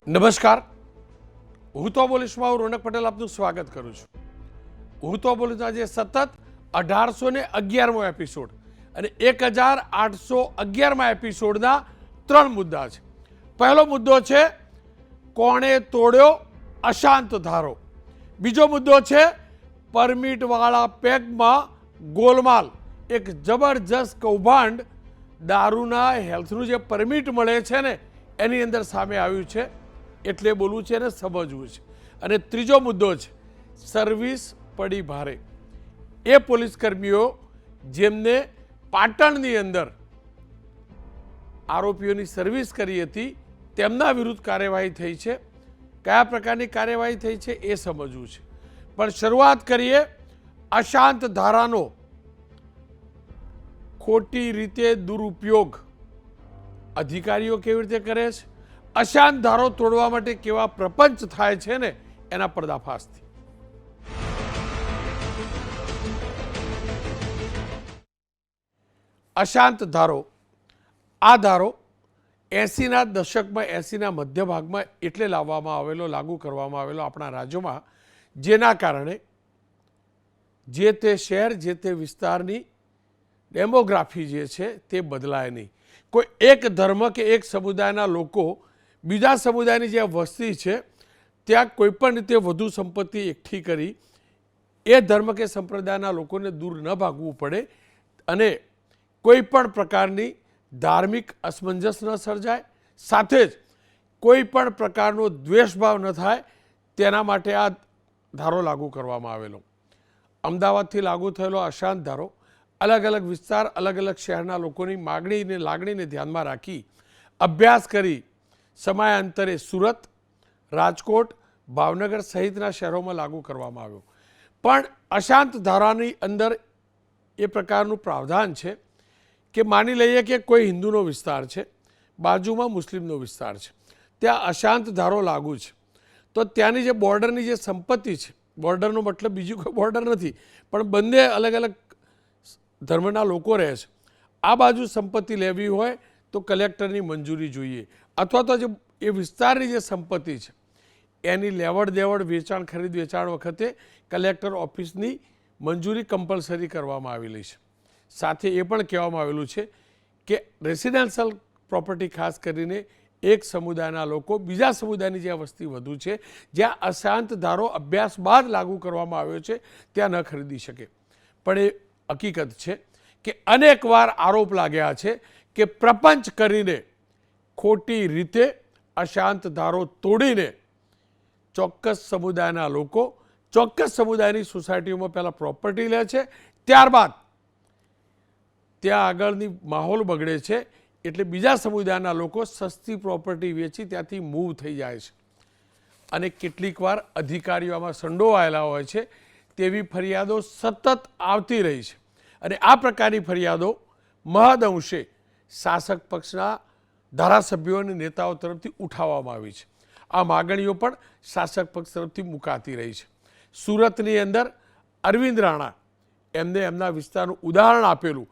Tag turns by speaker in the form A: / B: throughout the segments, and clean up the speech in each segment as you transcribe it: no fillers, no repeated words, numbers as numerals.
A: નમસ્કાર, હું તો બોલીશમાં હું રોનક પટેલ આપનું સ્વાગત કરું છું. હું તો બોલીશ આજે સતત 1811મો એપિસોડ અને 1811મા એપિસોડના 3 મુદ્દા છે. પહેલો મુદ્દો છે કોણે તોડ્યો અશાંત ધારો. બીજો મુદ્દો છે પરમિટવાળા પેગમાં ગોલમાલ, એક જબરજસ્ત કૌભાંડ દારૂના હેલ્થનું જે પરમિટ મળે છે ને એની અંદર સામે આવ્યું છે, એટલે બોલવું છે અને સમજવું છે. અને ત્રીજો મુદ્દો છે સર્વિસ પડી ભારે. એ પોલીસ કર્મીઓ જેમને પાટણની અંદર આરોપીઓની સર્વિસ કરી હતી તેમના વિરુદ્ધ કાર્યવાહી થઈ છે. કયા પ્રકારની કાર્યવાહી થઈ છે એ સમજવું છે. પણ શરૂઆત કરીએ અશાંત ધારાનો ખોટી રીતે દુરુપયોગ અધિકારીઓ કેવી રીતે કરે છે, અશાંત ધારો તોડવા માટે કેવા પ્રપંચ થાય છે ને એના પર્દાફાશથી. અશાંત ધારો, આ ધારો 80ના દશકમાં 80ના મધ્ય ભાગમાં એટલે લાવવામાં આવેલો, લાગુ કરવામાં આવેલો આપણા રાજ્યોમાં, જેના કારણે જે તે શહેર, જે તે વિસ્તારની ડેમોગ્રાફી જે છે તે બદલાય નહીં. કોઈ એક ધર્મ કે એક સમુદાયના લોકો બીજા સમુદાયની જે વસ્તી છે ત્યાં કોઈપણ રીતે વધુ સંપત્તિ એકઠી કરી એ ધર્મ કે સંપ્રદાયના લોકોને દૂર ન ભાગવું પડે અને કોઈ પણ પ્રકારની ધાર્મિક અસમંજસ ન સર્જાય, સાથે જ કોઈ પણ પ્રકારનો દ્વેષભાવ ન થાય, તેના માટે આ ધારો લાગુ કરવામાં આવેલો. અમદાવાદથી લાગુ થયેલો અશાંત ધારો અલગ અલગ વિસ્તાર, અલગ અલગ શહેરના લોકોની માગણીને લાગણીને ધ્યાનમાં રાખી અભ્યાસ કરી સમયાંતરે સુરત, રાજકોટ, ભાવનગર સહિતના શહેરોમાં લાગુ કરવામાં આવ્યો. પણ અશાંત ધારાની અંદર એ પ્રકારનું પ્રાવધાન છે કે માની લઈએ કે કોઈ હિન્દુનો વિસ્તાર છે, બાજુમાં મુસ્લિમનો વિસ્તાર છે, ત્યાં અશાંત ધારો લાગુ છે, તો ત્યાંની જે બોર્ડરની જે સંપત્તિ છે, બોર્ડરનો મતલબ બીજું કોઈ બોર્ડર નથી, પણ બંને અલગ અલગ ધર્મના લોકો રહે છે, આ બાજુ સંપત્તિ લેવી હોય તો કલેક્ટરની મંજૂરી જોઈએ, અથવા તો જે એ વિસ્તારની જે સંપત્તિ છે એની લેવડ દેવડ, વેચાણ, ખરીદ વેચાણ વખતે કલેક્ટર ઓફિસની મંજૂરી કમ્પલસરી કરવામાં આવેલી છે. સાથે એ પણ કહેવામાં આવેલું છે કે રેસિડેન્શિયલ પ્રોપર્ટી ખાસ કરીને એક સમુદાયના લોકો બીજા સમુદાયની જે વસ્તી વધુ છે, જ્યાં અશાંત ધારો અભ્યાસ બાદ લાગુ કરવામાં આવ્યો છે, ત્યાં ન ખરીદી શકે. પણ એ હકીકત છે કે અનેકવાર આરોપ લાગ્યા છે કે પ્રપંચ કરીને ખોટી રીતે અશાંત ધારો તોડીને ચોક્કસ સમુદાયના લોકો ચોક્કસ સમુદાયની સોસાયટીઓમાં પહેલાં પ્રોપર્ટી લે છે, ત્યારબાદ ત્યાં આગળની માહોલ બગડે છે, એટલે બીજા સમુદાયના લોકો સસ્તી પ્રોપર્ટી વેચી ત્યાંથી મૂવ થઈ જાય છે. અને કેટલીક વાર અધિકારીઓ આમાં સંડોવાયેલા હોય છે તેવી ફરિયાદો સતત આવતી રહી છે. અને આ પ્રકારની ફરિયાદો મહદઅંશે શાસક પક્ષના ધારાસભ્યો અને નેતાઓ તરફથી ઉઠાવવામાં આવી છે. આ માગણીઓ પણ શાસક પક્ષ તરફથી મુકાતી રહી છે. સુરતની અંદર અરવિંદ રાણા એમને એમના વિસ્તારનું ઉદાહરણ આપેલું,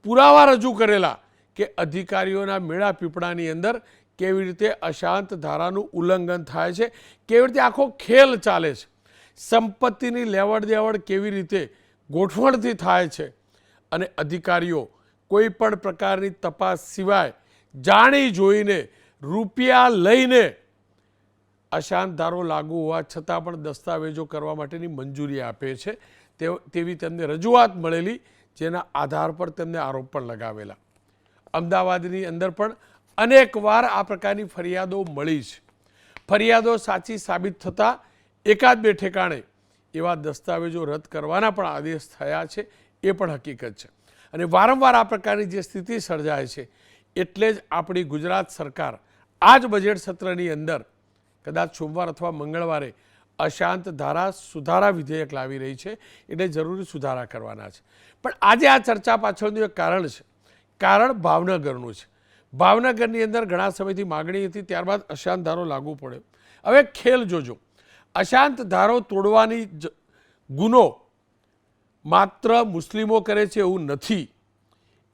A: પુરાવા રજૂ કરેલા કે અધિકારીઓના મેળા પીપળાની અંદર કેવી રીતે અશાંત ધારાનું ઉલ્લંઘન થાય છે, કેવી રીતે આખો ખેલ ચાલે છે, સંપત્તિની લેવડ દેવડ કેવી રીતે ગોઠવણથી થાય છે, અને અધિકારીઓ કોઈ પણ પ્રકારની તપાસ સિવાય જાણી જોઈને રૂપિયા લઈને અશાંત ધારો લાગુ હોવા છતાં પણ દસ્તાવેજો કરવા માટેની મંજૂરી આપે છે, તેવી તેમને રજૂઆત મળેલી, જેના આધાર પર તેમને આરોપ પણ લગાવેલા. અમદાવાદની અંદર પણ અનેકવાર આ પ્રકારની ફરિયાદો મળી છે. ફરિયાદો સાચી સાબિત થતાં એકાદ બે ઠેકાણે એવા દસ્તાવેજો રદ કરવાના પણ આદેશ થયા છે, એ પણ હકીકત છે. અને વારંવાર આ પ્રકારની જે સ્થિતિ સર્જાય છે એટલે જ આપણી ગુજરાત સરકાર આ જ બજેટ સત્રની અંદર કદાચ સોમવાર અથવા મંગળવારે અશાંત ધારા સુધારા વિધેયક લાવી રહી છે, એટલે જરૂરી સુધારા કરવાના છે. પણ આજે આ ચર્ચા પાછળનું એક કારણ છે. કારણ ભાવનગરનું છે. ભાવનગરની અંદર ઘણા સમયથી માગણી હતી, ત્યારબાદ અશાંત ધારો લાગુ પડ્યો. હવે ખેલ જોજો, અશાંત ધારો તોડવાની ગુનો માત્ર મુસ્લિમો કરે છે એવું નથી.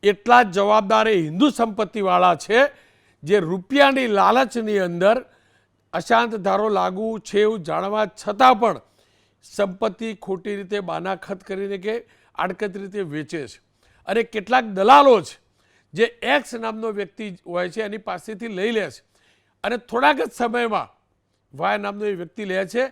A: એટલા જ જવાબદાર એ હિન્દુ સંપત્તિવાળા છે જે રૂપિયાની લાલચની અંદર અશાંત ધારો લાગુ છે એવું જાણવા છતાં પણ સંપત્તિ ખોટી રીતે બાનાખત કરીને કે આડકત રીતે વેચે છે. અને કેટલાક દલાલો છે જે એક્સ નામનો વ્યક્તિ હોય છે એની પાસેથી લઈ લે છે અને થોડાક જ સમયમાં વાય નામનો એ વ્યક્તિ લે છે.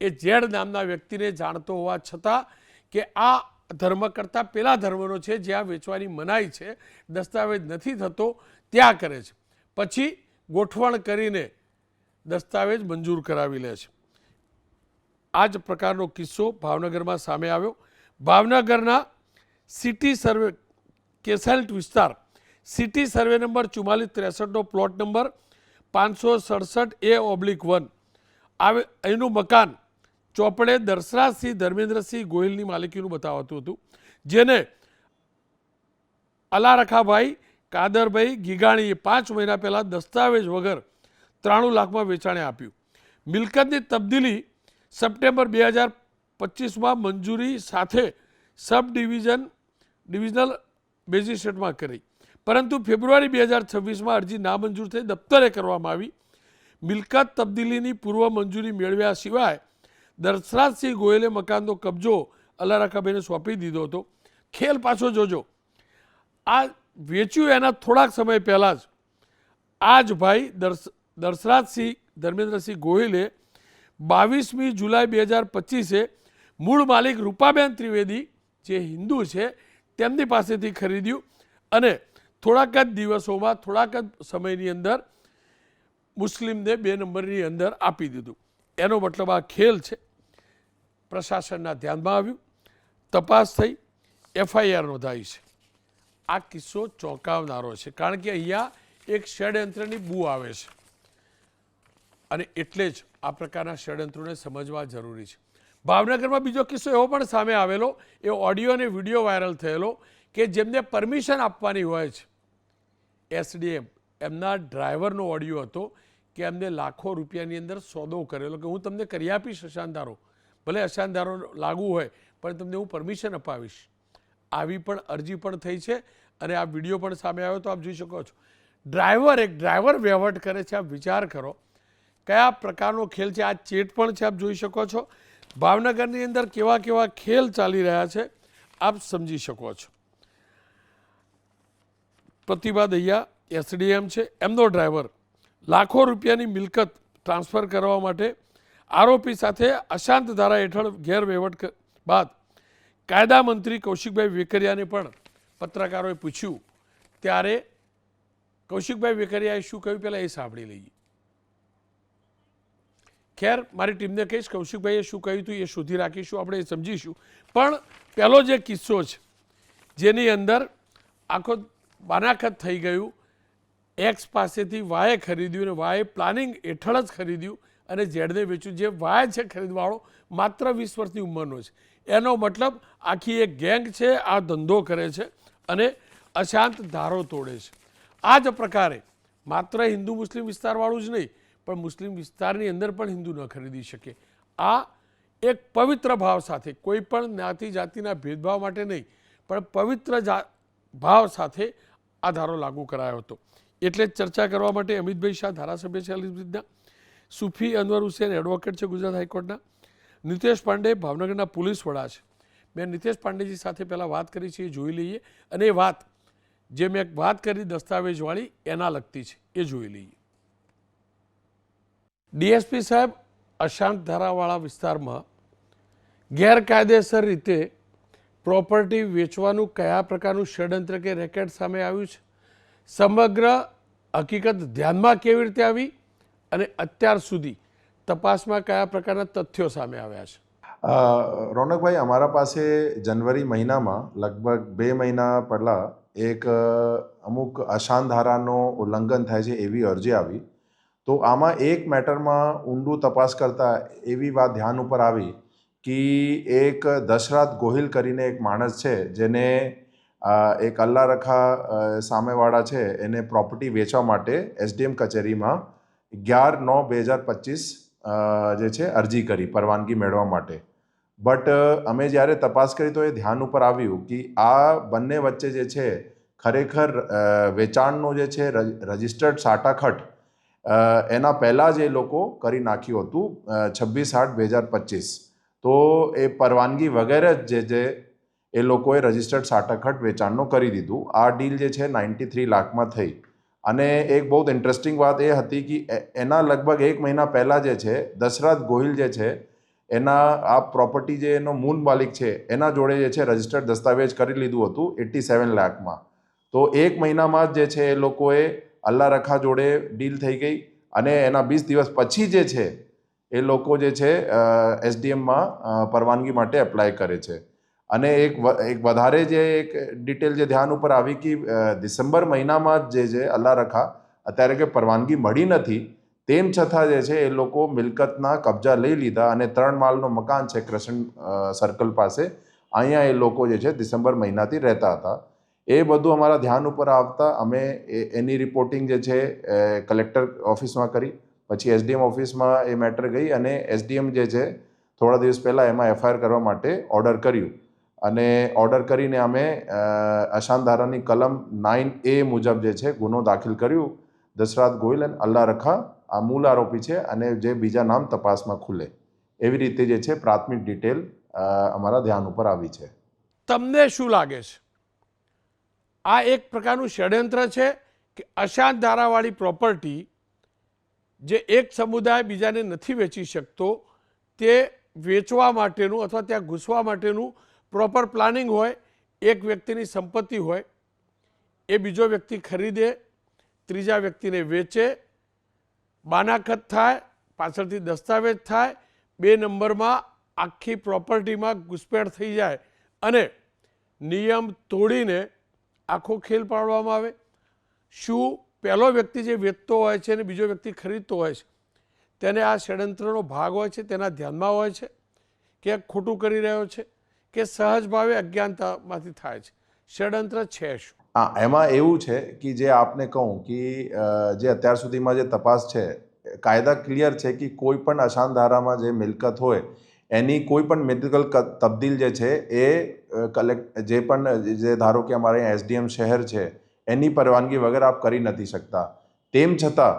A: એ ઝેડ નામના વ્યક્તિને જાણતો હોવા છતાં કે આ ધર્મ કરતાં પેલા ધર્મનો છે, જ્યાં વેચવાની મનાઈ છે, દસ્તાવેજ નથી થતો, ત્યાં કરે છે. પછી ગોઠવણ કરીને દસ્તાવેજ મંજૂર કરાવી લે છે. આ જ પ્રકારનો કિસ્સો ભાવનગરમાં સામે આવ્યો. ભાવનગરના સિટી સર્વે કેસલ્ટ વિસ્તાર સિટી સર્વે નંબર 4463નો પ્લોટ નંબર 567A/1 આવે. એનું મકાન ચોપડે દશરાજસિંહ ધર્મેન્દ્રસિંહ ગોહિલની માલિકીનું બતાવતું હતું, જેને અલારખાભાઈ કાદરભાઈ ગીગાણીએ 5 મહિના પહેલાં દસ્તાવેજ વગર 93 લાખમાં વેચાણે આપ્યું. મિલકતની તબદીલી સપ્ટેમ્બર 2025માં મંજૂરી સાથે સબ ડિવિઝનલ મેજિસ્ટ્રેટમાં કરી, પરંતુ ફેબ્રુઆરી 2026માં અરજી નામંજૂર થઈ દફતરે કરવામાં આવી. મિલકત તબદીલીની પૂર્વ મંજૂરી મેળવ્યા સિવાય દશરાજસિંહ ગોયલે મકાનનો કબજો અલારખાભાઈને સોંપી દીધો હતો. ખેલ પાછો જોજો, આ વેચ્યું એના થોડાક સમય પહેલાં જ આ જ ભાઈ દશરાજસિંહ ધર્મેન્દ્રસિંહ ગોહિલે 22મી જુલાઈ 2025 મૂળ માલિક રૂપાબેન ત્રિવેદી જે હિન્દુ છે તેમની પાસેથી ખરીદ્યું અને થોડાક જ દિવસોમાં થોડાક જ સમયની અંદર મુસ્લિમને 2 નંબરની અંદર આપી દીધું. એનો મતલબ આ ખેલ છે. પ્રશાસનના ધ્યાનમાં આવ્યું, તપાસ થઈ, FIR નોંધાઈ છે. આ કિસ્સો ચોંકાવનારો છે, કારણ કે અહીંયા એક ષડયંત્રની બૂ આવે છે અને એટલે જ આ પ્રકારના ષડયંત્રોને સમજવા જરૂરી છે. ભાવનગરમાં બીજો કિસ્સો એવો પણ સામે આવેલો, એ ઓડિયો અને વિડીયો વાયરલ થયેલો કે જેમને પરમિશન આપવાની હોય છે SDM, એમના ડ્રાઈવરનો ઓડિયો હતો કે એમને લાખો રૂપિયાની અંદર સોદો કરેલો કે હું તમને કરી આપીશ અશાંતધારો, ભલે અશાંતધારો લાગુ હોય પણ તમને હું પરમિશન અપાવીશ. આવી પણ અરજી પણ થઈ છે અને આ વિડીયો પણ સામે આવ્યો તો આપ જોઈ શકો છો. એક ડ્રાઈવર વહીવટ કરે છે. આપ વિચાર કરો કયા પ્રકારનો ખેલ છે. આ ચેટ પણ છે, આપ જોઈ શકો છો. ભાવનગરની અંદર કેવા કેવા ખેલ ચાલી રહ્યા છે આપ સમજી શકો છો. પ્રતિભા દહિયા SDM છે, એમનો ડ્રાઈવર લાખો રૂપિયાની મિલકત ટ્રાન્સફર કરવા માટે આરોપી સાથે અશાંત ધારા હેઠળ ગેરવહીવટ બાદ કાયદા મંત્રી કૌશિકભાઈ વેકરિયાને પણ પત્રકારોએ પૂછ્યું ત્યારે કૌશિકભાઈ વેકરિયાએ શું કહ્યું પહેલાં એ સાંભળી લઈએ. ખેર મારી ટીમને કહીશ કૌશિકભાઈએ શું કહ્યું હતું એ શોધી રાખીશું, આપણે એ સમજીશું. પણ પહેલો જે કિસ્સો છે જેની અંદર આખો બાનાખત થઈ ગયું, એક્સ પાસેથી વાયે ખરીદ્યું અને વાયે પ્લાનિંગ હેઠળ જ ખરીદ્યું અને ઝેડને વેચ્યું. જે વાય છે ખરીદવાળો માત્ર 20 વર્ષની ઉંમરનો છે. એનો મતલબ આખી એક ગેંગ છે, આ ધંધો કરે છે અને અશાંત ધારો તોડે છે. આ જ પ્રકારે માત્ર હિન્દુ મુસ્લિમ વિસ્તારવાળું જ નહીં પણ મુસ્લિમ વિસ્તારની અંદર પણ હિન્દુ ન ખરીદી શકે. આ એક પવિત્ર ભાવ સાથે, કોઈ પણ જ્ઞાતિ જાતિના ભેદભાવ માટે નહીં પણ પવિત્ર ભાવ સાથે આ ધારો લાગુ કરાયો હતો. એટલે જ ચર્ચા કરવા માટે અમિતભાઈ શાહ ધારાસભ્ય છે અલીબ્રિજના, સુફી અનવર હુસેન એડવોકેટ છે ગુજરાત હાઈકોર્ટના, નિતેશ પાંડે ભાવનગરના પોલીસ વડા છે. મેં નિતેશ પાંડેજી સાથે પહેલાં વાત કરી છે, એ જોઈ લઈએ અને એ વાત જે મેં વાત કરી દસ્તાવેજવાળી એના લગતી છે એ જોઈ લઈએ. DSP સાહેબ, અશાંત ધારાવાળા વિસ્તારમાં ગેરકાયદેસર રીતે પ્રોપર્ટી વેચવાનું કયા પ્રકારનું ષડયંત્ર કે રેકેટ સામે આવ્યું છે, સમગ્ર હકીકત ધ્યાનમાં કેવી રીતે આવી અને અત્યાર સુધી તપાસમાં કયા પ્રકારના તથ્યો સામે આવ્યા છે?
B: રોનકભાઈ, અમારા પાસે જનવરી મહિનામાં લગભગ 2 મહિના પહેલાં એક અમુક અશાંત ધારાનો ઉલ્લંઘન થાય છે એવી અરજી આવી. તો આમાં એક મેટરમાં ઊંડું તપાસ કરતાં એવી વાત ધ્યાન ઉપર આવી કે એક દશરથ ગોહિલ કરીને એક માણસ છે જેને એક અલ્લારખા સામેવાળા છે એને પ્રોપર્ટી વેચવા માટે SDM કચેરીમાં 11/9/2025 જે છે અરજી કરી પરવાનગી મેળવવા માટે. બટ અમે જ્યારે તપાસ કરી તો એ ધ્યાન ઉપર આવ્યું કે આ બંને વચ્ચે જે છે ખરેખર વેચાણનો જે છે રજિસ્ટર્ડ સાટાખટ એના પહેલાં જ એ લોકો કરી નાખ્યું હતું 26/8/2025. તો એ પરવાનગી વગેરે જ એ લોકોએ રજિસ્ટર્ડ સાટાખટ વેચાણનું કરી દીધું. આ ડીલ જે છે 93 લાખમાં થઈ. અને એક બહુ ઇન્ટરેસ્ટિંગ વાત એ હતી કે એના લગભગ 1 મહિના પહેલાં જે છે દશરથ ગોહિલ જે છે એના આ પ્રોપર્ટી જે એનો મૂળ માલિક છે એના જોડે જે છે રજિસ્ટર્ડ દસ્તાવેજ કરી લીધું હતું 87 લાખમાં. તો 1 મહિનામાં જ જે છે એ લોકોએ અલ્લા રખા જોડે ડીલ થઈ ગઈ અને એના 20 દિવસ પછી જે છે એ લોકો જે છે એસડીએમમાં પરવાનગી માટે એપ્લાય કરે છે. અને એક વધારે જે એક ડિટેલ જે ધ્યાન ઉપર આવી કે ડિસેમ્બર મહિનામાં જે છે અલ્લા રખા અત્યારે કે પરવાનગી મળી નથી, તેમ છતાં જે છે એ લોકો મિલકતના કબજા લઈ લીધા અને 3 માળનું મકાન છે ક્રસન્ટ સર્કલ પાસે, અહીંયા એ લોકો જે છે ડિસેમ્બર મહિનાથી રહેતા હતા. એ બધું અમારા ધ્યાન ઉપર આવતા અમે એની રિપોર્ટિંગ જે છે કલેક્ટર ઓફિસમાં કરી, પછી એસડીએમ ઓફિસમાં એ મેટર ગઈ અને એસડીએમ જે છે થોડા દિવસ પહેલાં એમાં એફઆઈઆર કરવા માટે ઓર્ડર કર્યું. અને ઓર્ડર કરીને અમે અશાંતધારાની કલમ 9A મુજબ જે છે ગુનો દાખલ કર્યું. દશરથ ગોહિલ અને અલ્લા રખા આ મૂળ આરોપી છે અને જે બીજા નામ તપાસમાં ખુલે. એવી રીતે જે છે પ્રાથમિક ડિટેલ અમારા ધ્યાન ઉપર આવી છે.
A: તમને શું લાગે છે, આ એક પ્રકારનું ષડયંત્ર છે કે અશાંત ધારાવાળી પ્રોપર્ટી જે એક સમુદાય બીજાને નથી વેચી શકતો તે વેચવા માટેનું અથવા ત્યાં ઘૂસવા માટેનું પ્રોપર પ્લાનિંગ હોય, એક વ્યક્તિની સંપત્તિ હોય, એ બીજો વ્યક્તિ ખરીદે, ત્રીજા વ્યક્તિને વેચે, બાનાખત થાય, પાછળથી દસ્તાવેજ થાય, 2 નંબરમાં આખી પ્રોપર્ટીમાં ઘૂસપેઠ થઈ જાય અને નિયમ તોડીને આખો ખેલ પાડવામાં આવે. શું પહેલો વ્યક્તિ જે વેચતો હોય છે અને બીજો વ્યક્તિ ખરીદતો હોય છે તેને આ ષડયંત્રનો ભાગ હોય છે, તેના ધ્યાનમાં હોય છે કે ખોટું કરી રહ્યો છે કે સહજ ભાવે અજ્ઞાનતામાંથી થાય છે? ષડયંત્ર છે શું?
B: હા, એમાં એવું છે કે જે આપને કહું કે જે અત્યાર સુધીમાં જે તપાસ છે કાયદા ક્લિયર છે કે કોઈ પણ અશાંત ધારામાં જે મિલકત હોય એની કોઈ પણ મેડિકલ તબદીલ જે છે એ જે પણ જે ધારો કે અમારે એસડીએમ શહેર છે એની પરવાનગી વગર આપ કરી નથી શકતા. તેમ છતાં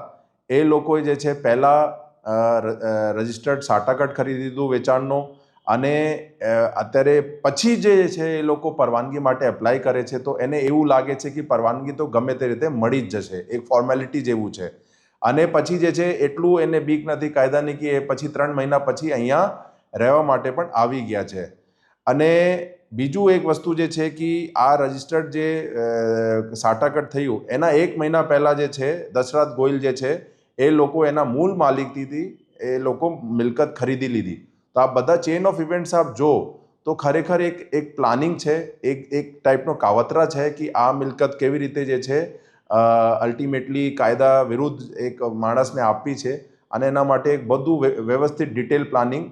B: એ લોકોએ જે છે પહેલાં રજિસ્ટર્ડ સાટાકટ ખરીદી દીધું વેચાણનો અને અત્યારે પછી જે છે એ લોકો પરવાનગી માટે એપ્લાય કરે છે તો એને એવું લાગે છે કે પરવાનગી તો ગમે તે રીતે મળી જ જશે, એક ફોર્મેલિટી જેવું છે. અને પછી જે છે એટલું એને બીક નથી કાયદાની કે એ પછી 3 મહિના પછી અહીંયા રહેવા માટે પણ આવી ગયા છે. અને બીજું એક વસ્તુ જે છે કે આ રજિસ્ટર્ડ જે સાટાકટ થયું એના 1 મહિના પહેલાં જે છે દશરથ ગોહિલ જે છે એ લોકો એના મૂળ માલિકથી એ લોકો મિલકત ખરીદી લીધી. તો આ બધા ચેઇન ઓફ ઇવેન્ટ્સ આપ જો તો ખરેખર એક પ્લાનિંગ છે, એક ટાઈપનો કાવતરા છે કે આ મિલકત કેવી રીતે જે છે અલ્ટિમેટલી કાયદા વિરુદ્ધ એક માણસને આપવી છે અને એના માટે એક બધું વ્યવસ્થિત ડિટેલ પ્લાનિંગ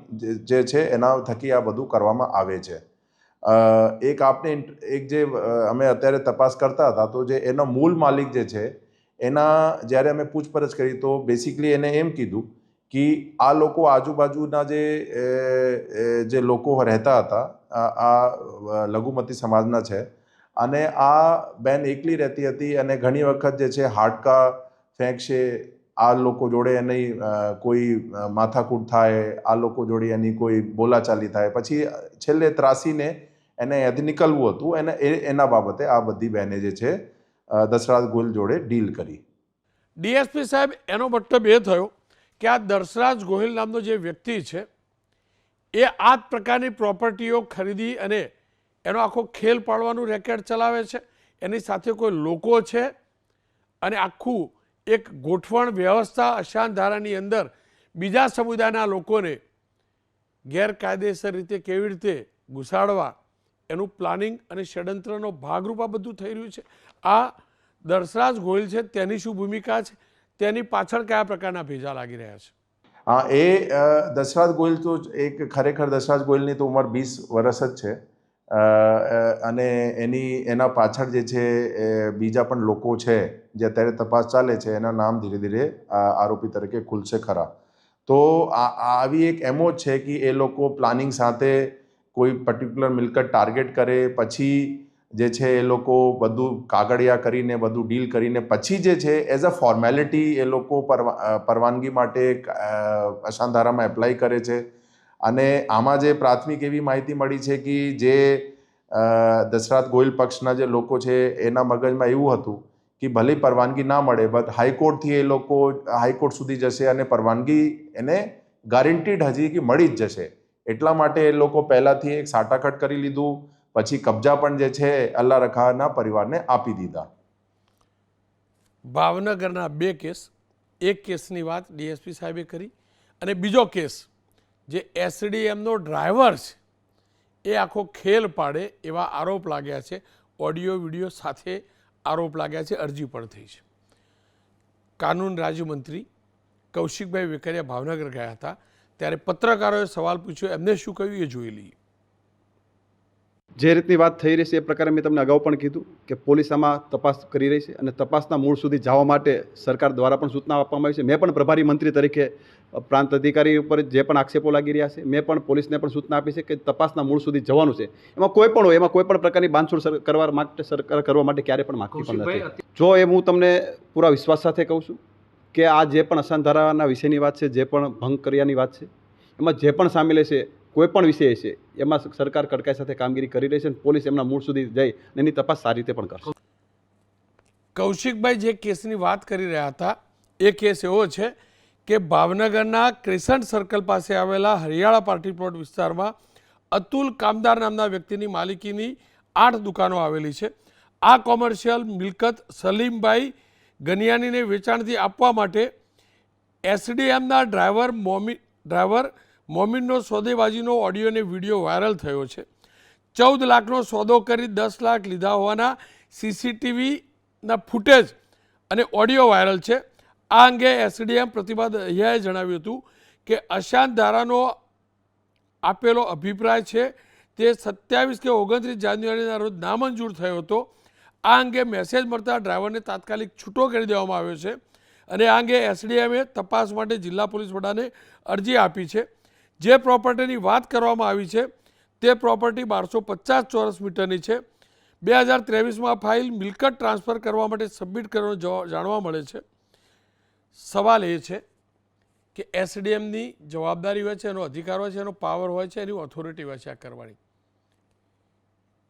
B: જે છે એના થકી આ બધું કરવામાં આવે છે. એક આપને એક જે અમે અત્યારે તપાસ કરતા હતા તો જે એનો મૂળ માલિક જે છે એના જ્યારે અમે પૂછપરછ કરી તો બેસિકલી એને એમ કીધું કે આ લોકો આજુબાજુના જે લોકો રહેતા હતા આ લઘુમતી સમાજના છે અને આ બેન એકલી રહેતી હતી અને ઘણી વખત જે છે હાડકા ફેંકશે, આ લોકો જોડે એની કોઈ માથાકૂટ થાય, આ લોકો જોડે એની કોઈ બોલાચાલી થાય, પછી છેલ્લે ત્રાસીને એને અહીંયાથી નીકળવું હતું અને એના બાબતે આ બધી બહેને જે છે દશરથ ગોહિલ જોડે ડીલ કરી.
A: ડીએસપી સાહેબ, એનો મતલબ એ થયો કે આ દશરથ ગોહિલ નામનો જે વ્યક્તિ છે એ આ જ પ્રકારની પ્રોપર્ટીઓ ખરીદી અને એનો આખો ખેલ પાડવાનું રેકેટ ચલાવે છે, એની સાથે કોઈ લોકો છે અને આખું એક ગોઠવણ વ્યવસ્થા અશાંત ધારાની અંદર બીજા સમુદાયના લોકોને ગેરકાયદેસર રીતે કેવી રીતે ઘુસાડવા એનું પ્લાનિંગ અને ષડયંત્રનો ભાગરૂપ આ બધું થઈ રહ્યું છે. આ દશરથ ગોહિલ છે તેની શું ભૂમિકા છે, તેની પાછળ કયા પ્રકારના ભેજા લાગી રહ્યા છે?
B: હા, એ દશરથ ગોહિલ તો ખરેખર દશરથ ગોહિલની તો ઉંમર 20 વર્ષ જ છે અને એના પાછળ જે છે બીજા પણ લોકો છે જે અત્યારે તપાસ ચાલે છે, એના નામ ધીરે ધીરે આરોપી તરીકે ખુલશે ખરા. તો આવી એક એમો જ છે કે એ લોકો પ્લાનિંગ સાથે કોઈ પર્ટિક્યુલર મિલકત ટાર્ગેટ કરે, પછી જે છે એ લોકો બધું કાગળિયા કરીને બધું ડીલ કરીને પછી જે છે એઝ અ ફોર્મેલિટી એ લોકો પરવાનગી માટે અશાંતધારામાં એપ્લાય કરે છે. અને આમાં જે પ્રાથમિક એવી માહિતી મળી છે કે જે દશરથ ગોયલ પક્ષના જે લોકો છે એના મગજમાં એવું હતું કે ભલે પરવાનગી ના મળે બટ હાઈકોર્ટથી એ લોકો હાઈકોર્ટ સુધી જશે અને પરવાનગી એને ગારંટીડ હજી કે મળી જ જશે. એટલા માટે એ લોકો પહેલાંથી એક સાટાકટ કરી લીધું, પછી કબજા પણ જે છે અલ્લા રખાના પરિવારને આપી દીધા.
A: ભાવનગરના 2 કેસ, એક કેસની વાત ડીએસપી સાહેબે કરી અને બીજો કેસ જે એસડીએમનો ડ્રાઈવર છે એ આખો ખેલ પાડે એવા આરોપ લાગ્યા છે. ઓડિયો વિડીયો સાથે આરોપ લાગ્યા છે, અરજી પણ થઈ છે. કાનૂન રાજ્યમંત્રી કૌશિકભાઈ વેકરિયા ભાવનગર ગયા હતા ત્યારે પત્રકારોએ સવાલ પૂછ્યો, એમને શું કહ્યું એ જોઈ લઈએ.
C: જે રીતની વાત થઈ રહી છે એ પ્રકારે મેં તમને અગાઉ પણ કીધું કે પોલીસ આમાં તપાસ કરી રહી છે અને તપાસના મૂળ સુધી જવા માટે સરકાર દ્વારા પણ સૂચના આપવામાં આવી છે. મેં પણ પ્રભારી મંત્રી તરીકે પ્રાંત અધિકારી ઉપર જે પણ આક્ષેપો લાગી રહ્યા છે મેં પણ પોલીસને પણ સૂચના આપી છે કે તપાસના મૂળ સુધી જવાનું છે. એમાં કોઈ પણ હોય, એમાં કોઈ પણ પ્રકારની બાંધછોડ કરવા માટે સરકાર કરવા માટે ક્યારે પણ માગતી પણ નથી. જો એ હું તમને પૂરા વિશ્વાસ સાથે કહું છું કે આ જે પણ અશાંતધારાના વિષયની વાત છે, જે પણ ભંગ કર્યાની વાત છે, એમાં જે પણ સામેલ છે કોઈ પણ વિષય છે એમાં સરકાર કડકાઈ સાથે કામગીરી કરી રહી છે અને પોલીસ એમના મૂળ સુધી જઈ અને એની તપાસ સારી રીતે પણ કરશે.
A: કૌશિકભાઈ જે કેસની વાત કરી રહ્યા હતા એ કેસ એવો છે કે ભાવનગરના ક્રિસન્ટ સર્કલ પાસે આવેલા હરિયાળા પાર્ટી પ્લોટ વિસ્તારમાં અતુલ કામદાર નામના વ્યક્તિની માલિકીની 8 દુકાનો આવેલી છે. આ કોમર્શિયલ મિલકત સલીમભાઈ ગનિયાનીને વેચાણથી આપવા માટે એસડીએમના ડ્રાઈવર મોમીનનો સોદેબાજીનો ઓડિયો અને વિડીયો વાયરલ થયો છે. 14 લાખનો સોદો કરી 10 લાખ લીધા હોવાના સીસીટીવીના ફૂટેજ અને ઓડિયો વાયરલ છે. આ અંગે એસડીએમ પ્રતિભા દહિયાએ જણાવ્યું હતું કે અશાંત ધારાનો આપેલો અભિપ્રાય છે તે 27 કે 29 જાન્યુઆરીના રોજ નામંજૂર થયો હતો. આ અંગે મેસેજ મળતા ડ્રાઈવરને તાત્કાલિક છૂટો કરી દેવામાં આવ્યો છે અને આ અંગે એસડીએમે તપાસ માટે જિલ્લા પોલીસ વડાને અરજી આપી છે. જે પ્રોપર્ટીની વાત કરવામાં આવી છે તે પ્રોપર્ટી 1250 ચોરસ મીટરની છે. 2023માં ફાઇલ મિલકત ટ્રાન્સફર કરવા માટે સબમિટ કરવાનું જાણવા મળે છે. સવાલ એ છે કે એસડીએમની જવાબદારી હોય છે, એનો અધિકાર હોય છે, એનો પાવર હોય છે, એની ઓથોરિટી હોય છે આ કરવાની.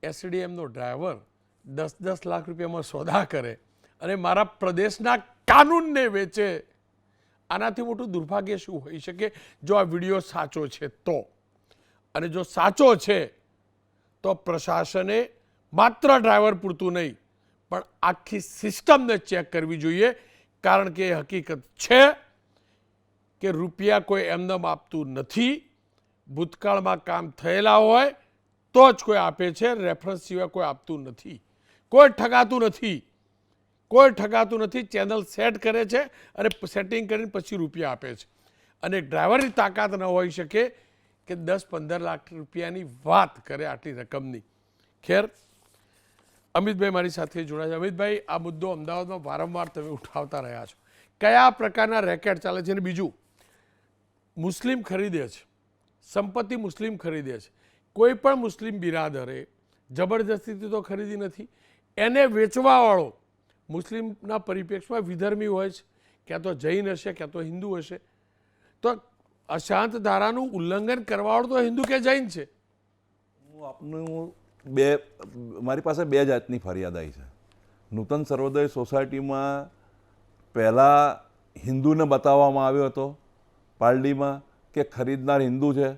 A: એસડીએમનો ડ્રાઈવર 10-10 લાખ રૂપિયામાં સોદા કરે અને મારા પ્રદેશના કાનૂનને વેચે, આનાથી મોટું દુર્ભાગ્ય શું હોઈ શકે જો આ વિડીયો સાચો છે તો. અને જો સાચો છે તો પ્રશાસને માત્ર ડ્રાઈવર પૂરતું નહીં પણ આખી સિસ્ટમને ચેક કરવી જોઈએ. કારણ કે એ હકીકત છે કે રૂપિયા કોઈ એમને આપતું નથી. ભૂતકાળમાં કામ થયેલા હોય તો જ કોઈ આપે છે, રેફરન્સ સિવાય કોઈ આપતું નથી. કોઈ ઠગાતું નથી, કોઈ ઠગાતું નથી. ચેનલ સેટ કરે છે અને સેટિંગ કરીને પછી રૂપિયા આપે છે. અને ડ્રાઈવરની તાકાત ન હોઈ શકે કે 10-15 લાખ રૂપિયાની વાત કરે આટલી રકમની. ખેર, અમિતભાઈ મારી સાથે જોડાયા છે. અમિતભાઈ, આ મુદ્દો અમદાવાદમાં વારંવાર તમે ઉઠાવતા રહ્યા છો. કયા પ્રકારના રેકેટ ચાલે છે? અને બીજું, મુસ્લિમ ખરીદે છે, સંપત્તિ મુસ્લિમ ખરીદે છે. કોઈ પણ મુસ્લિમ બિરાદરે જબરજસ્તીથી તો ખરીદી નથી. એને વેચવાવાળો મુસ્લિમના પરિપ્રેક્ષમાં વિધર્મી હોય છે, ક્યાં તો જૈન હશે, ક્યાં તો હિન્દુ હશે. તો અશાંત ધારાનું ઉલ્લંઘન કરવાવાળો તો હિન્દુ કે જૈન છે.
D: મારી પાસે 2 જાતની ફરિયાદ આવી છે. નૂતન સર્વોદય સોસાયટીમાં પહેલાં હિન્દુને બતાવવામાં આવ્યો હતો પાલડીમાં કે ખરીદનાર હિન્દુ છે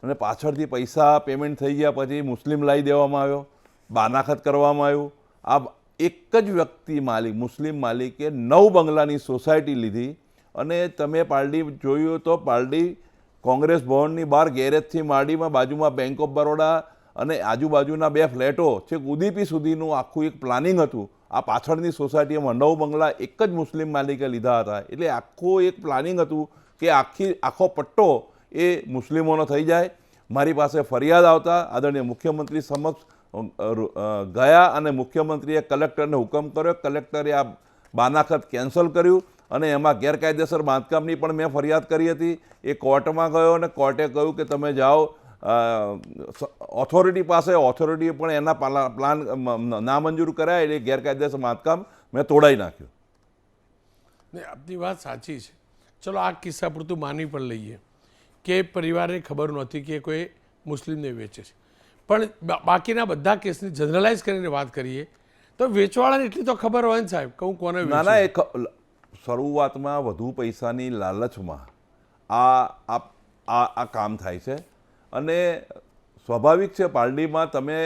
D: અને પાછળથી પૈસા પેમેન્ટ થઈ ગયા પછી મુસ્લિમ લાવી દેવામાં આવ્યો, બાનાખત કરવામાં આવ્યું. આ એક જ વ્યક્તિ મુસ્લિમ માલિકે 9 બંગલાની સોસાયટી લીધી અને તમે પાલડી જોયું તો પાલડી કોંગ્રેસ ભવનની બહાર ગેરેજથી માંડીમાં બાજુમાં બેંક ઓફ બરોડા અને આજુબાજુના 2 ફ્લેટો છે, ઉદીપી સુધીનું આખું એક પ્લાનિંગ હતું. આ પાછળની સોસાયટીમાં 9 બંગલા એક જ મુસ્લિમ માલિકે લીધા હતા. એટલે આખું એક પ્લાનિંગ હતું કે આખો પટ્ટો એ મુસ્લિમોનો થઈ જાય. મારી પાસે ફરિયાદ આવતા આદરણીય મુખ્યમંત્રી સમક્ષ ગયા અને મુખ્યમંત્રીએ કલેક્ટરને હુકમ કર્યો. કલેક્ટરે આ બાનાખત કેન્સલ કર્યું અને એમાં ગેરકાયદેસર બાંધકામની પણ મેં ફરિયાદ કરી હતી. એ કોર્ટમાં ગયો અને કોર્ટે કહ્યું કે તમે જાઓ ઓથોરિટી પાસે, ઓથોરિટીએ પણ એના પ્લાન નામંજૂર કર્યા એટલે ગેરકાયદેસર બાંધકામ મેં તોડાવી નાખ્યું.
A: ને આપની વાત સાચી છે. ચલો આ કિસ્સા પૂરતું માની પણ લઈએ કે પરિવારને ખબર નહોતી કે કોઈ મુસ્લિમને વેચે છે, પણ બાકીના બધા કેસની જનરલાઇઝ કરીને વાત કરીએ તો વેચવાળાને એટલી તો ખબર હોય ને સાહેબ કે હું કોને
D: ના ના, એ શરૂઆતમાં વધુ પૈસાની લાલચમાં આ કામ થાય છે. અને સ્વાભાવિક છે, પારડીમાં તમે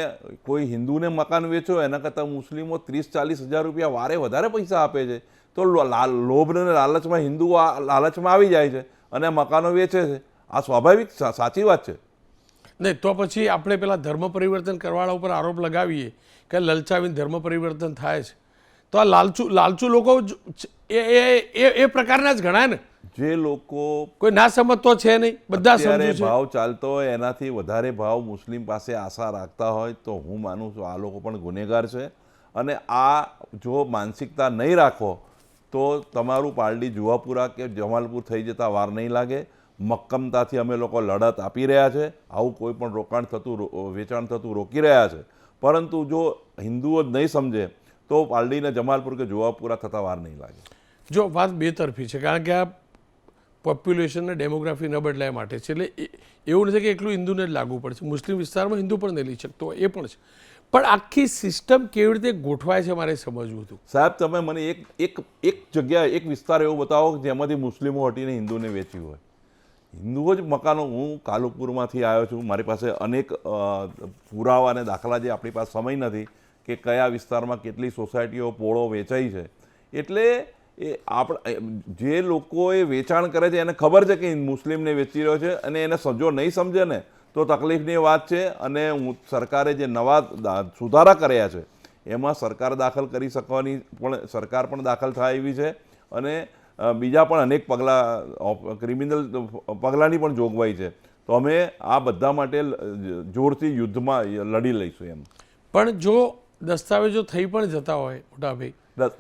D: કોઈ હિન્દુને મકાન વેચો એના કરતાં મુસ્લિમો 30-40 હજાર રૂપિયા વારે વધારે પૈસા આપે છે, તો લોભ અને લાલચમાં હિન્દુઓ લાલચમાં આવી જાય છે અને મકાનો વેચે છે. આ સ્વાભાવિક સાચી વાત છે.
A: નહીં તો પછી આપણે પેલા ધર્મ પરિવર્તન કરવાવાળા ઉપર આરોપ લગાવીએ કે લલચાવીને ધર્મ પરિવર્તન થાય છે, તો આ લાલચુ લોકો એ પ્રકારના જ ગણાય ને.
D: જે લોકો
A: કોઈ ના સમજતો છે નહીં, બધા
D: અત્યારે
A: સમજુ છે.
D: ભાવ ચાલતો હોય એનાથી વધારે ભાવ મુસ્લિમ પાસે આશા રાખતા હોય તો હું માનું છું આ લોકો પણ ગુનેગાર છે. અને આ જો માનસિકતા નહીં રાખો તો તમારું પારડી જુવાપુરા કે જમાલપુર થઈ જતા વાર નહીં લાગે. મક્કમતાથી અમે લોકો લડત આપી રહ્યા છે. આવું કોઈ પણ વેચાણ થતું રોકી રહ્યા છે. પરંતુ જો હિન્દુઓ જ નહીં સમજે તો પારડીને જમાલપુર કે જુવાપુરા થતા વાર નહીં લાગે.
A: જો વાત બે તરફી છે, કારણ કે આ પોપ્યુલેશનને ડેમોગ્રાફી ન બદલાય માટે છે. એટલે એવું નથી કે એકલું હિન્દુને જ લાગુ પડશે, મુસ્લિમ વિસ્તારમાં હિન્દુ પણ નહીં લઈ શકતો એ પણ છે. પણ આખી સિસ્ટમ કેવી રીતે ગોઠવાય છે મારે સમજવું હતું.
D: સાહેબ, તમે મને એક જગ્યાએ એક વિસ્તાર એવો બતાવો જેમાંથી મુસ્લિમો હટીને હિન્દુને વેચ્યું હોય. હિન્દુઓ જ મકાનો, હું કાલુપુરમાંથી આવ્યો છું, મારી પાસે અનેક પુરાવા અને દાખલા જે આપણી પાસે સમય નથી કે કયા વિસ્તારમાં કેટલી સોસાયટીઓ પોળો વેચાઈ છે. એટલે જે લોકોએ વેચાણ કરે છે એને ખબર છે કે મુસ્લિમને વેચી રહ્યો છે અને એને જો નહીં સમજે ને તો તકલીફની વાત છે. અને સરકારે જે નવા સુધારા કર્યા છે એમાં સરકાર દાખલ કરી શકવાની પણ સરકાર પણ દાખલ થાય એવી છે. અને બીજા પણ અનેક પગલાં, ક્રિમિનલ પગલાંની પણ જોગવાઈ છે. તો અમે આ બધા માટે જોરથી યુદ્ધમાં લડી લઈશું એમ.
A: પણ જો દસ્તાવેજો થઈ પણ જતા હોય મોટાભાઈ,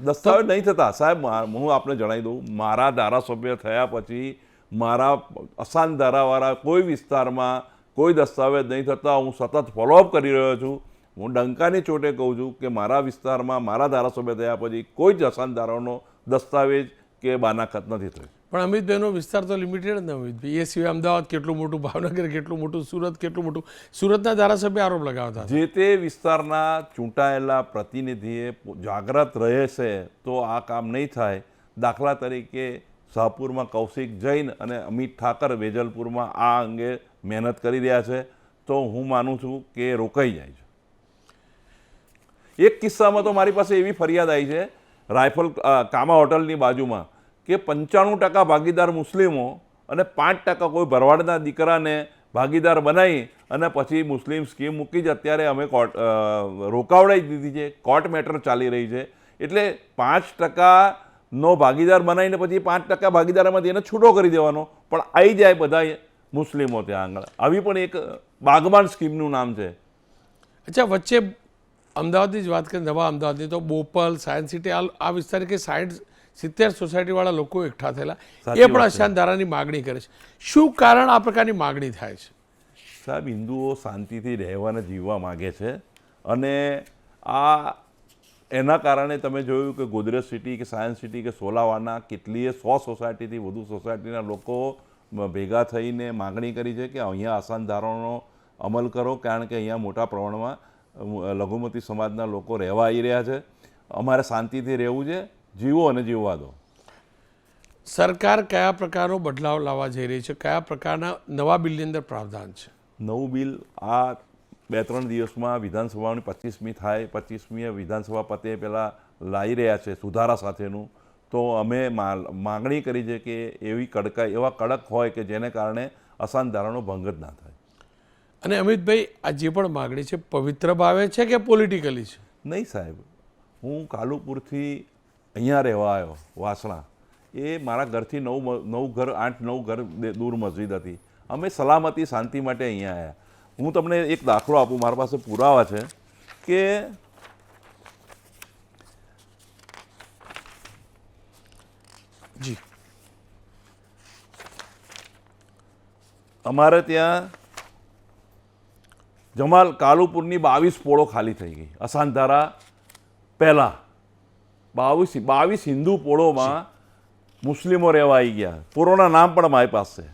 D: દસ્તાવેજ નહીં થતા સાહેબ, હું આપને જણાવી દઉં, મારા ધારાસભ્ય થયા પછી મારા અસાન ધારાવાળા કોઈ વિસ્તારમાં કોઈ દસ્તાવેજ નહીં થતા હું સતત ફોલોઅપ કરી રહ્યો છું. હું ડંકાની ચોટે કહું છું કે મારા વિસ્તારમાં મારા ધારાસભ્ય થયા પછી કોઈ જ અસાન ધારાનો દસ્તાવેજ કે બાનાખત નથી થયું.
A: પણ અમિતભાઈનો વિસ્તાર તો લિમિટેડ જ ને અમિતભાઈ. એ સિવાય અમદાવાદ કેટલું મોટું, ભાવનગર કેટલું મોટું, સુરત કેટલું મોટું. સુરતના ધારાસભ્ય આરોપ લગાવતા
D: જે તે વિસ્તારના ચૂંટાયેલા પ્રતિનિધિએ જાગ્રત રહે છે તો આ કામ નહીં થાય. દાખલા તરીકે શાહપુરમાં કૌશિક જૈન અને અમિત ઠાકર વેજલપુરમાં આ અંગે મહેનત કરી રહ્યા છે, તો હું માનું છું કે રોકાઈ જાય છે. એક કિસ્સામાં તો મારી પાસે એવી ફરિયાદ આવી છે રાયફલ કામા હોટલની બાજુમાં કે 95% ભાગીદાર મુસ્લિમો અને 5% કોઈ ભરવાડના દીકરાને ભાગીદાર બનાવી અને પછી મુસ્લિમ સ્કીમ મૂકી છે. અત્યારે અમે રોકાવડાવી દીધી છે, કોર્ટ મેટર ચાલી રહી છે. એટલે 5%નો ભાગીદાર બનાવીને પછી 5% ભાગીદારમાંથી એને છૂટો કરી દેવાનો, પણ આવી જાય બધા મુસ્લિમો ત્યાં આગળ. આવી પણ એક બાગબાન સ્કીમનું નામ છે.
A: અચ્છા, વચ્ચે અમદાવાદની જ વાત કરીએ, નવા અમદાવાદની, તો બોપલ, સાયન્સ સિટી, આ વિસ્તાર કે 60-70 સોસાયટીવાળા લોકો એકઠા થયેલા, એ પણ અશાંત ધારાની માગણી કરે છે. શું કારણ આ પ્રકારની માગણી થાય છે?
D: સાહેબ, હિન્દુઓ શાંતિથી રહેવા અને જીવવા માગે છે. અને આ એના કારણે તમે જોયું કે ગોદરેજ સિટી કે સાયન્સ સિટી કે સોલાવાના કેટલીય 100 સોસાયટીથી વધુ સોસાયટીના લોકો ભેગા થઈને માગણી કરી છે કે અહીંયા આસાન ધારાનો અમલ કરો, કારણ કે અહીંયા મોટા પ્રમાણમાં લઘુમતી સમાજના લોકો રહેવા આવી રહ્યા છે. અમારે શાંતિથી રહેવું છે, જીવો અને જીવવા દો.
A: સરકાર કયા પ્રકારનો બદલાવ લાવવા જઈ રહી છે? કયા પ્રકારના નવા બિલની અંદર પ્રાવધાન છે?
D: નવું બિલ આ 2-3 દિવસમાં વિધાનસભાની 25મી થાય, 25મીએ વિધાનસભા પતે પહેલાં લાવી રહ્યા છે સુધારા સાથેનું. તો અમે માગણી કરી છે કે એવા કડક હોય કે જેને કારણે અસાન ધારાનો ભંગ જ ના થાય.
A: અને અમિતભાઈ, આ જે પણ માગણી છે પવિત્ર ભાવે છે કે પોલિટિકલી છે?
D: નહીં સાહેબ, હું કાલુપુરથી અહીંયા રહેવા આવ્યો વાસણા. એ મારા ઘરથી 8-9 ઘર દૂર મસ્જિદ હતી. અમે સલામતી શાંતિ માટે અહીંયા આવ્યા. હું તમને એક દાખલો આપું, મારા પાસે પુરાવા છે કે
A: જી
D: અમારે ત્યાં જમાલ કાલુપુરની 22 પોળો ખાલી થઈ ગઈ અસાનધારા પહેલાં 22 હિન્દુ પોળોમાં મુસ્લિમો રહેવા આવી ગયા. પૂરોના નામ પણ મારી પાસે છે.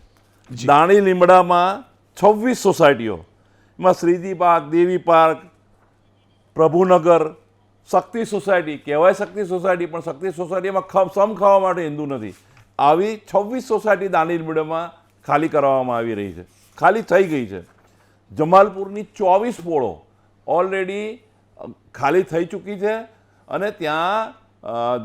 D: દાણી લીમડામાં 26 સોસાયટીઓ, એમાં શ્રીજી પાર્ક, દેવી પાર્ક, પ્રભુનગર, શક્તિ સોસાયટી કહેવાય શક્તિ સોસાયટી, પણ શક્તિ સોસાયટીમાં સમ ખાવા માટે હિન્દુ નથી. આવી 26 સોસાયટી દાણી લીમડામાં ખાલી કરવામાં આવી રહી છે, ખાલી થઈ ગઈ છે. જમાલપુરની 24 પોળો ઓલરેડી ખાલી થઈ ચૂકી છે અને ત્યાં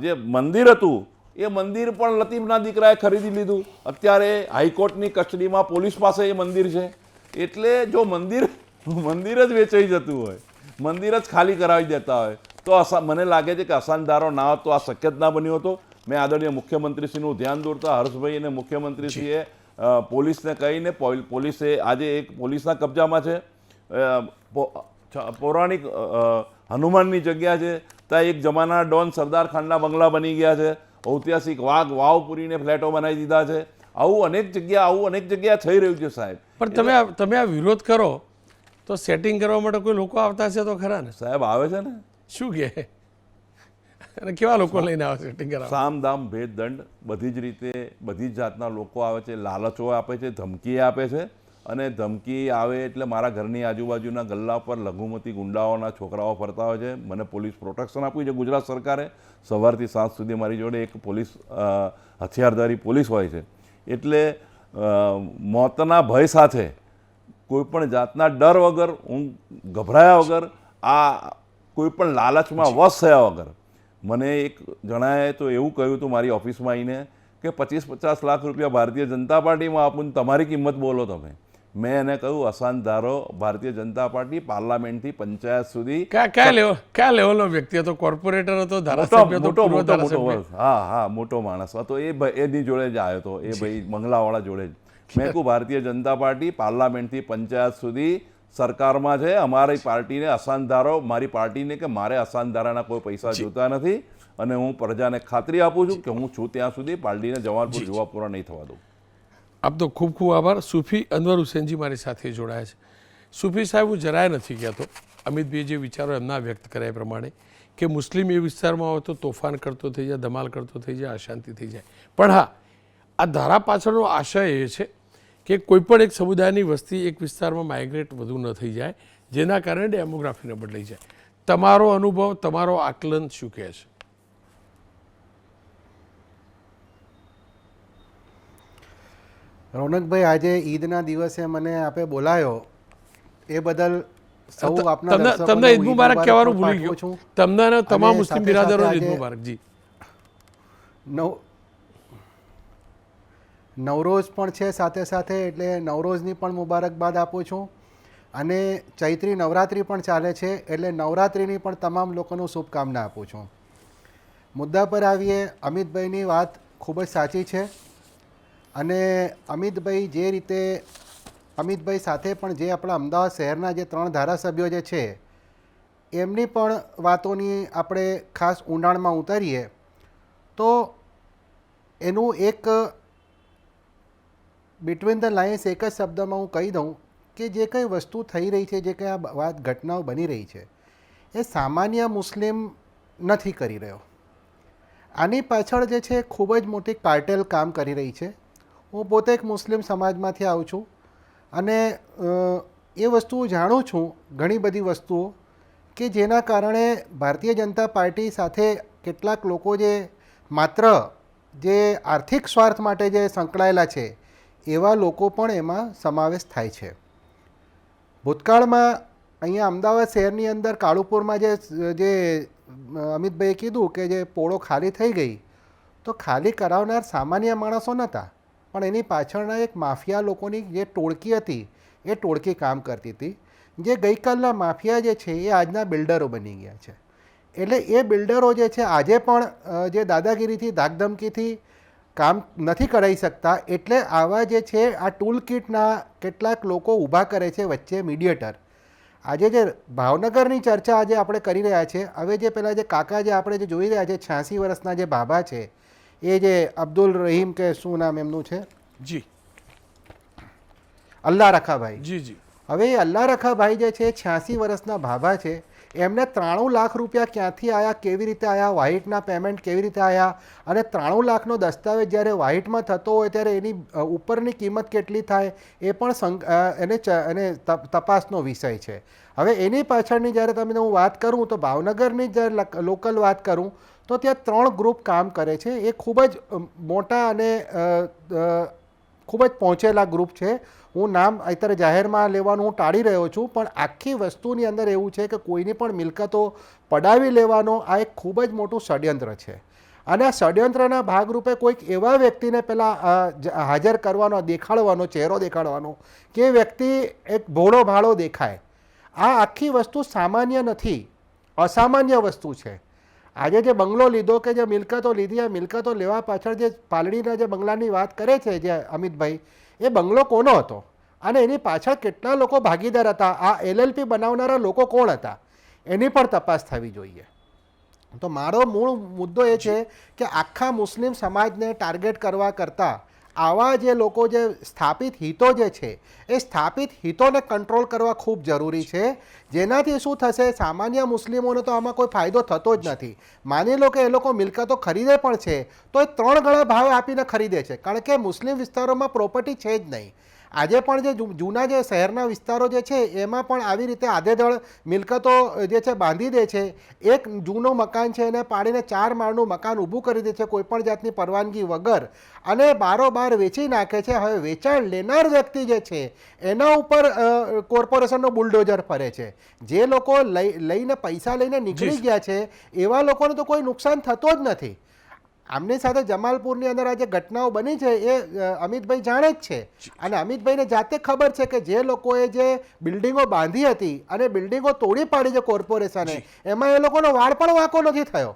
D: જે મંદિર હતું એ મંદિર પણ લતીફના દીકરાએ ખરીદી લીધું. અત્યારે હાઈકોર્ટની કસ્ટડીમાં પોલીસ પાસે એ મંદિર છે. એટલે જો મંદિર જ વેચાઈ જતું હોય, મંદિર જ ખાલી કરાવી દેતા હોય તો મને લાગે છે કે અસાનધારો ના હોત તો આ શક્ય જ ના બન્યો હતો. મેં આદરણીય મુખ્યમંત્રીશ્રીનું ધ્યાન દોરતા હર્ષભાઈ અને મુખ્યમંત્રીશ્રીએ પોલીસને કહીને, પોલીસે આજે એક પોલીસના કબજામાં છે, પૌરાણિક હનુમાનની જગ્યા છે, ત્યાં એક જમાના ડોન સરદાર ખાનના બંગલા બની ગયા છે, ઐતિહાસિક વાવ પૂરીને ફ્લેટો બનાવી દીધા છે. આવું અનેક જગ્યા થઈ રહ્યું છે સાહેબ.
A: પણ તમે આ વિરોધ કરો તો સેટિંગ કરવા માટે કોઈ લોકો આવતા હશે તો ખરા ને?
D: સાહેબ આવે છે ને,
A: શું કે અને કેવા લોકો લઈને આવે સેટિંગ કરવા?
D: સામ દામ ભેદ દંડ બધી જ રીતે બધી જ જાતના લોકો આવે છે, લાલચો આપે છે, ધમકી આપે છે. અને ધમકી આવે એટલે મારા ઘરની આજુબાજુના ગલ્લા પર લઘુમતી ગુંડાઓના છોકરાઓ ફરતા હોય છે. મને પોલીસ પ્રોટેક્શન આપ્યું છે ગુજરાત સરકારે. સવારથી સાંજ સુધી મારી જોડે એક પોલીસ હથિયારધારી પોલીસ હોય છે. એટલે મોતના ભય સાથે, કોઈપણ જાતના ડર વગર, હું ગભરાયા વગર, આ કોઈપણ લાલચમાં વશ થયા વગર, મને એક જણાએ તો એવું કહ્યું હતું મારી ઓફિસમાં આવીને કે 25-50 લાખ રૂપિયા ભારતીય જનતા પાર્ટીમાં આપું, તમારી કિંમત બોલો તમે. મેં એને કહ્યું અસાનધારો ભારતીય જનતા પાર્ટી પાર્લામેન્ટથી પંચાયત સુધી
A: ક્યાં લેવલનો વ્યક્તિ હતો? કોર્પોરેટર હતો, ધારાસભ્ય હતો, પૂર્વ ધારાસભ્ય?
D: હા, મોટો માણસ હતો. એની જોડે જ આવ્યો હતો, એ ભાઈ મંગલાવાળા જોડે જ. મેં કહું ભારતીય જનતા પાર્ટી પાર્લામેન્ટથી પંચાયત સુધી સરકારમાં છે, અમારી પાર્ટીને અસાનધારો, મારી પાર્ટીને કે મારે અસાનધારાના કોઈ પૈસા જોતા નથી અને હું પ્રજાને ખાતરી આપું છું કે હું છું ત્યાં સુધી પાર્ટીને જમાલપુર જુવાપુરા નહીં થવા દઉં.
A: આપ તો ખૂબ ખૂબ આભાર. સૂફી અનવર હુસેનજી મારી સાથે જોડાયા છે. સૂફી સાહેબ, હું જરાય નથી કહેતો, અમિતભાઈ જે વિચારો એમના વ્યક્ત કર્યા એ પ્રમાણે કે મુસ્લિમ એ વિસ્તારમાં હોય તો તોફાન કરતો થઈ જાય, ધમાલ કરતો થઈ જાય, અશાંતિ થઈ જાય. પણ હા, આ ધારા પાછળનો આશય એ છે કે કોઈપણ એક સમુદાયની વસ્તી એક વિસ્તારમાં માઇગ્રેટ વધુ ન થઈ જાય, જેના કારણે ડેમોગ્રાફીને બદલાઈ જાય. તમારો અનુભવ, તમારો આકલન શું કહે છે?
E: રોનકભાઈ, આજે ઈદના દિવસે મને આપે બોલાયો એ બદલ સૌ આપના
A: તમને ઈદ મુબારક કહેવાનું ભૂલી ગયો. તમને અને તમામ મુસ્લિમ બિરાદરોને ઈદ મુબારક. જી,
E: નવરોઝ પણ છે સાથે સાથે, એટલે નવરોઝની પણ મુબારકબાદ આપું છું. અને ચૈત્રી નવરાત્રિ પણ ચાલે છે, એટલે નવરાત્રિની પણ તમામ લોકોનું શુભકામના આપું છું. મુદ્દા પર આવીએ. અમિતભાઈની વાત ખૂબ જ સાચી છે. અને અમિતભાઈ જે રીતે, અમિતભાઈ સાથે પણ જે આપણા અમદાવાદ શહેરના જે 3 ધારાસભ્યો જે છે એમની પણ વાતોની આપણે ખાસ ઊંડાણમાં ઉતારીએ તો એનું એક બિટવીન ધ લાઇન્સ એક જ શબ્દમાં હું કહી દઉં કે જે કંઈ વસ્તુ થઈ રહી છે, જે કંઈ આ ઘટનાઓ બની રહી છે, એ સામાન્ય મુસ્લિમ નથી કરી રહ્યો. આની પાછળ જે છે ખૂબ જ મોટી કાર્ટેલ કામ કરી રહી છે. હું પોતે એક મુસ્લિમ સમાજમાંથી આવું છું અને એ વસ્તુ જાણું છું, ઘણી બધી વસ્તુઓ કે જેના કારણે ભારતીય જનતા પાર્ટી સાથે કેટલાક લોકો જે માત્ર જે આર્થિક સ્વાર્થ માટે જે સંકળાયેલા છે એવા લોકો પણ એમાં સમાવેશ થાય છે. ભૂતકાળમાં અહીંયા અમદાવાદ શહેરની અંદર કાળુપુરમાં જે અમિતભાઈએ કીધું કે જે પોળો ખાલી થઈ ગઈ, તો ખાલી કરાવનાર સામાન્ય માણસો નહોતા, પણ એની પાછળના એક માફિયા લોકોની જે ટોળકી હતી એ ટોળકી કામ કરતી હતી. જે ગઈકાલના માફિયા જે છે એ આજના બિલ્ડરો બની ગયા છે. એટલે એ બિલ્ડરો જે છે આજે પણ જે દાદાગીરીથી, ધાકધમકીથી કામ નથી કરાવી શકતા, એટલે આવા જે છે આ ટૂલ કિટના કેટલાક લોકો ઊભા કરે છે વચ્ચે મીડિયેટર. આજે જે ભાવનગરની ચર્ચા આજે આપણે કરી રહ્યા છીએ, હવે જે પેલા જે કાકા જે આપણે જે જોઈ રહ્યા છે 86 વર્ષના જે બાબા છે, એ જે અબ્દુલ રહીમ કે શું નામ એમનું છે,
A: જી,
E: અલ્લાહ રખાભાઈ,
A: જી જી,
E: હવે એ અલ્લા રખાભાઈ જે છે 86 વર્ષના ભાભા છે, એમને 93 લાખ રૂપિયા ક્યાંથી આવ્યા, કેવી રીતે આવ્યા, વ્હાઇટના પેમેન્ટ કેવી રીતે આવ્યા, અને 93 લાખનો દસ્તાવેજ જ્યારે વ્હાઇટમાં થતો હોય ત્યારે એની ઉપરની કિંમત કેટલી થાય એ પણ એને તપાસનો વિષય છે. હવે એની પાછળની જ્યારે તમે હું વાત કરું તો ભાવનગરની જ્યારે લોકલ વાત કરું તો ત્યાં 3 ગ્રુપ કામ કરે છે. એ ખૂબ જ મોટા અને ખૂબ જ પહોંચેલા ગ્રુપ છે. હું નામ અત્યારે જાહેરમાં લેવાનું હું ટાળી રહ્યો છું, પણ આખી વસ્તુની અંદર એવું છે કે કોઈની પણ મિલકતો પડાવી લેવાનો આ એક ખૂબ જ મોટું ષડયંત્ર છે. અને આ ષડયંત્રના ભાગરૂપે કોઈક એવા વ્યક્તિને પહેલાં હાજર કરવાનો, દેખાડવાનો, ચહેરો દેખાડવાનો કે એ વ્યક્તિ એક ભોળો ભાળો દેખાય. આ આખી વસ્તુ સામાન્ય નથી, અસામાન્ય વસ્તુ છે. આજે જે બંગલો લીધો કે જે મિલકતો લીધી, આ મિલકતો લેવા પાછળ જે પાલડીના જે બંગલાની વાત કરે છે જે અમિતભાઈ, એ બંગલો કોનો હતો અને એની પાછળ કેટલા લોકો ભાગીદાર હતા, આ LLP બનાવનારા લોકો કોણ હતા, એની પણ તપાસ થવી જોઈએ. તો મારો મૂળ મુદ્દો એ છે કે આખા મુસ્લિમ સમાજને ટાર્ગેટ કરવા કરતાં આવા જે લોકો જે સ્થાપિત હિતો જે છે એ સ્થાપિત હિતોને કંટ્રોલ કરવા ખૂબ જરૂરી છે. જેનાથી શું થશે, સામાન્ય મુસ્લિમોને તો આમાં કોઈ ફાયદો થતો જ નથી. માની લો કે એ લોકો મિલકતો ખરીદે પણ છે તો એ 3 ગણા ભાવ આપીને ખરીદે છે, કારણ કે મુસ્લિમ વિસ્તારોમાં પ્રોપર્ટી છે જ નહીં. આજે પણ જે જૂના જે શહેરના વિસ્તારો જે છે એમાં પણ આવી રીતે આધેધડ મિલકતો જે છે બાંધી દે છે. એક જૂનું મકાન છે એને પાડીને 4 માળનું મકાન ઊભું કરી દે છે કોઈ પણ જાતની પરવાનગી વગર, અને બારોબાર વેચી નાખે છે. હવે વેચાણ લેનાર વ્યક્તિ જે છે એના ઉપર કોર્પોરેશનનો બુલડોઝર ફરે છે. જે લોકો લઈને પૈસા લઈને નીકળી ગયા છે એવા લોકોને તો કોઈ નુકસાન થતો જ નથી. આમની સાથે જમાલપુરની અંદર આ જે ઘટનાઓ બની છે એ અમિતભાઈ જાણે જ છે, અને અમિતભાઈને જાતે ખબર છે કે જે લોકોએ જે બિલ્ડિંગો બાંધી હતી અને બિલ્ડિંગો તોડી પાડી છે કોર્પોરેશને, એમાં એ લોકોનો વાળ પણ વાંકો નથી થયો.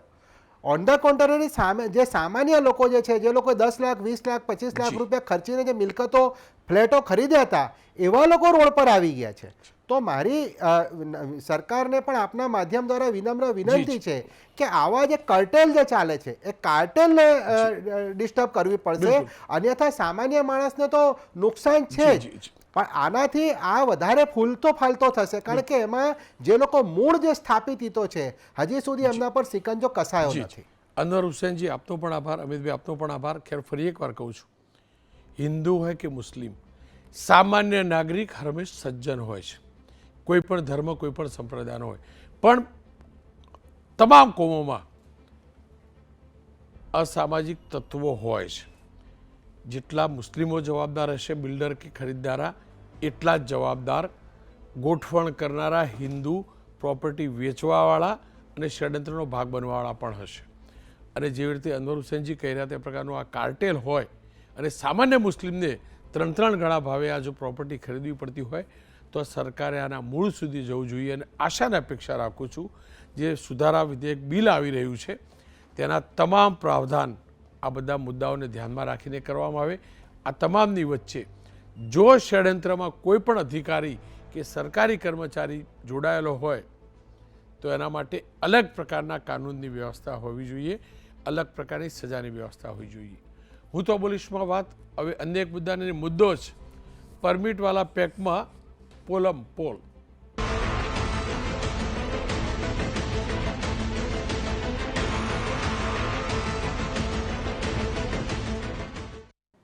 E: ઓન ધ કોન્ટ્રારી સામે જે સામાન્ય લોકો જે છે, જે લોકો 10 લાખ 20 લાખ 25 લાખ રૂપિયા ખર્ચીને જે મિલકતો ફ્લેટો ખરીદ્યા હતા, એવા લોકો રોડ પર આવી ગયા છે. તો મારી સરકારને પણ આપના માધ્યમ દ્વારા વિનમ્ર વિનંતી છે કે આવા જે કાર્ટેલ જે ચાલે છે એ કાર્ટેલને ડિસ્ટર્બ કરવી પડશે, અન્યથા સામાન્ય માણસને તો નુકસાન છે જ, પણ આનાથી આ વધારે ફૂલતો ફાલતો થશે, કારણ કે એમાં જે લોકો મૂળ જે સ્થાપિત હિતો છે હજી સુધી એમના પર સિકંજો કસાયો નથી.
A: અનવર હુસૈનજી, આપનો પણ આભાર. અમિતભાઈ, આપનો પણ આભાર. ખેર ફરી એકવાર કહું છું, હિન્દુ હોય કે મુસ્લિમ, સામાન્ય નાગરિક હંમેશ સજ્જન હોય છે. કોઈ પણ ધર્મ, કોઈ પણ સંપ્રદાયનો હોય, પણ તમામ કોમોમાં અસામાજિક તત્વો હોય છે. જેટલા મુસ્લિમો જવાબદાર હશે બિલ્ડર કે ખરીદદારા, એટલા જ જવાબદાર ગોઠવણ કરનારા હિન્દુ, પ્રોપર્ટી વેચવાવાળા અને ષડયંત્રનો ભાગ બનવાવાળા પણ હશે. અને જેવી રીતે અનવર હુસૈનજી કહી રહ્યા તે પ્રકારનું આ કાર્ટેલ હોય અને સામાન્ય મુસ્લિમને 3 ગણા ભાવે આ જો પ્રોપર્ટી ખરીદવી પડતી હોય તો સરકારે આના મૂળ સુધી જવું જોઈએ. અને આશાને અપેક્ષા રાખું છું જે સુધારા વિધેયક બિલ આવી રહ્યું છે તેના તમામ પ્રાવધાન આ બધા મુદ્દાઓને ધ્યાનમાં રાખીને કરવામાં આવે. આ તમામની વચ્ચે જો ષડયંત્રમાં કોઈ પણ અધિકારી કે સરકારી કર્મચારી જોડાયેલો હોય તો એના માટે અલગ પ્રકારના કાનૂનની વ્યવસ્થા હોવી જોઈએ, અલગ પ્રકારની સજાની વ્યવસ્થા હોવી જોઈએ. હું તો બોલીશમાં વાત હવે અન્ય એક મુદ્દાને મુદ્દો જ પરમિટવાળા પેકમાં પોલમ પોલ